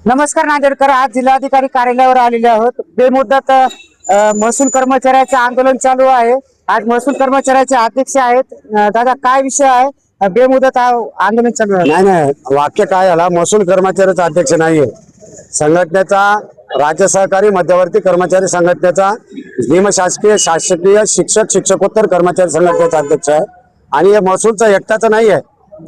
नमस्कार नांदेडकर, आज जिल्हाधिकारी कार्यालयावर आलेले आहोत। बेमुदत महसूल कर्मचाऱ्याचे आंदोलन चालू आहे। आज महसूल कर्मचाऱ्याचे अध्यक्ष आहेत। दादा, काय विषय आहे? बेमुदत आंदोलन चालू आहे। नाही, वाक्य काय झाला? महसूल कर्मचाऱ्याचा अध्यक्ष नाहीये, संघटनेचा राज्य सहकारी मध्यवर्ती कर्मचारी संघटनेचा निमशासकीय शासकीय शिक्षक शिक्षकोत्तर कर्मचारी संघटनेचा अध्यक्ष आहे। आणि हे महसूलचा एकटाचा नाहीये,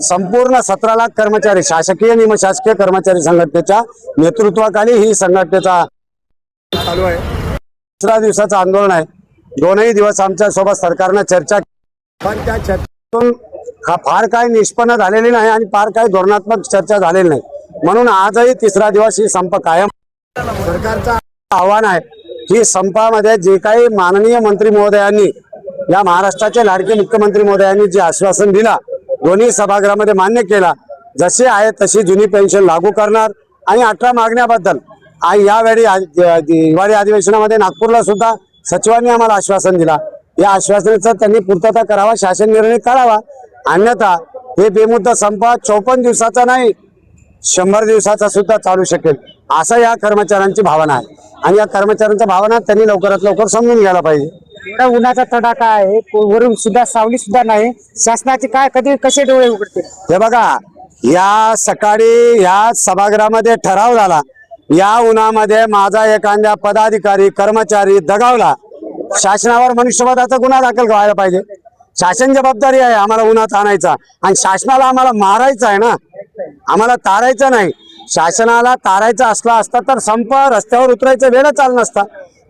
संपूर्ण 17 लाख कर्मचारी शासकीय निमशासकीय कर्मचारी संघटनेच्या नेतृत्वाखाली ही संघटनेचा चालू आहे। तिसरा दिवसाचं आंदोलन आहे। दोनही दिवस आमच्या सोबत सरकारनं चर्चा, पण त्या चर्चेतून फार काय निष्पन्न झालेली नाही आणि फार काय धोरणात्मक चर्चा झालेली नाही, म्हणून आजही तिसरा दिवस ही संप कायम। सरकारचं आव्हान आहे की संपामध्ये जे काही माननीय मंत्री महोदयांनी, या महाराष्ट्राचे लाडके मुख्यमंत्री महोदयांनी जे आश्वासन दिला, दोन्ही सभागृहामध्ये मान्य केला, जसे आहे तशी जुनी पेन्शन लागू करणार आणि 18 मागण्याबद्दल यावेळी हिवाळी अधिवेशनामध्ये नागपूरला सुद्धा सचिवांनी आम्हाला आश्वासन दिला। या आश्वासनाचं त्यांनी पूर्तता करावा, शासन निर्णय काढावा, अन्यथा हे बेमुदत संप 54 दिवसाचा नाही 100 दिवसाचा सुद्धा चालू शकेल, असं या कर्मचाऱ्यांची भावना आहे। आणि या कर्मचाऱ्यांच्या भावना त्यांनी लवकरात लवकर समजून घ्यायला पाहिजे। एवढा उन्हाचा तडाखा आहे, वरून सुद्धा सावली सुद्धा नाही, शासनाचे काय कसे डोळे उघडते? हे बघा, या सकाळी या सभागृहामध्ये ठराव झाला, या उन्हामध्ये माझा एखाद्या पदाधिकारी कर्मचारी दगावला, शासनावर मनुष्यवधाचा गुन्हा दाखल व्हायला पाहिजे। शासन जबाबदारी आहे आम्हाला उन्हात आणायचा, आणि शासनाला आम्हाला मारायचं आहे ना, आम्हाला तारायचं नाही। शासनाला तारायचं असला असता तर संप रस्त्यावर उतरायचं वेळ चालू नसता।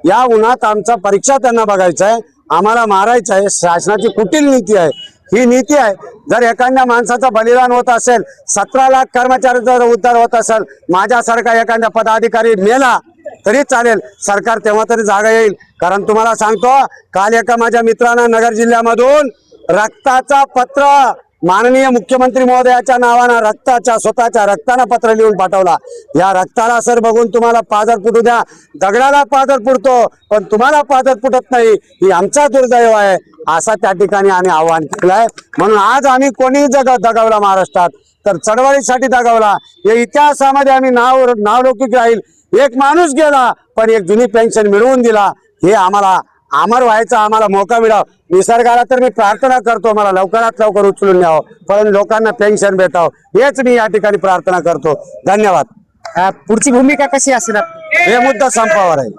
या उन्हात आमचा परीक्षा त्यांना बघायचं आहे, आम्हाला मारायचं आहे। शासनाची कुटील नीती आहे, ही नीती आहे। जर एखाद्या माणसाचं बलिदान होत असेल, 17 लाख कर्मचाऱ्यांचा उद्धार होत असेल, माझ्यासारखा एखादा पदाधिकारी मेला तरी चालेल, सरकार तेव्हा तरी जागा येईल। कारण तुम्हाला सांगतो, काल एका माझ्या मित्रानं नगर जिल्ह्यामधून रक्ताचा पत्र माननीय मुख्यमंत्री महोदयाच्या नावानं रक्ताच्या स्वतःच्या रक्तानं पत्र लिहून पाठवला। या रक्ताला सर बघून तुम्हाला पादर फुटू द्या, दगडाला पादर फुटतो पण तुम्हाला पादर फुटत नाही, ही आमचा दुर्दैव आहे, असा त्या ठिकाणी आम्ही आव्हान केलंय। म्हणून आज आम्ही कोणी दगावला महाराष्ट्रात तर चळवळीसाठी दगावला, या इतिहासामध्ये आम्ही नावलौकिक राहील। एक माणूस गेला पण एक जुनी पेन्शन मिळवून दिला, हे आम्हाला अमर व्हायचा आम्हाला मौका मिळावा। निसर्गाला तर मी प्रार्थना करतो मला लवकरात लवकर उचलून न्यावं, पण लोकांना पेन्शन भेटावं, हेच मी या ठिकाणी प्रार्थना करतो। धन्यवाद। पुढची भूमिका कशी असेल? हे मुद्दा संपावर आहे,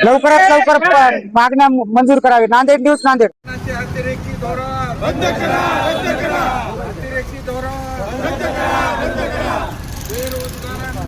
लवकरात लवकर मागण्या मंजूर करावी। नांदेड न्यूज, नांदेड। अतिरेकी धोरण बंद करा,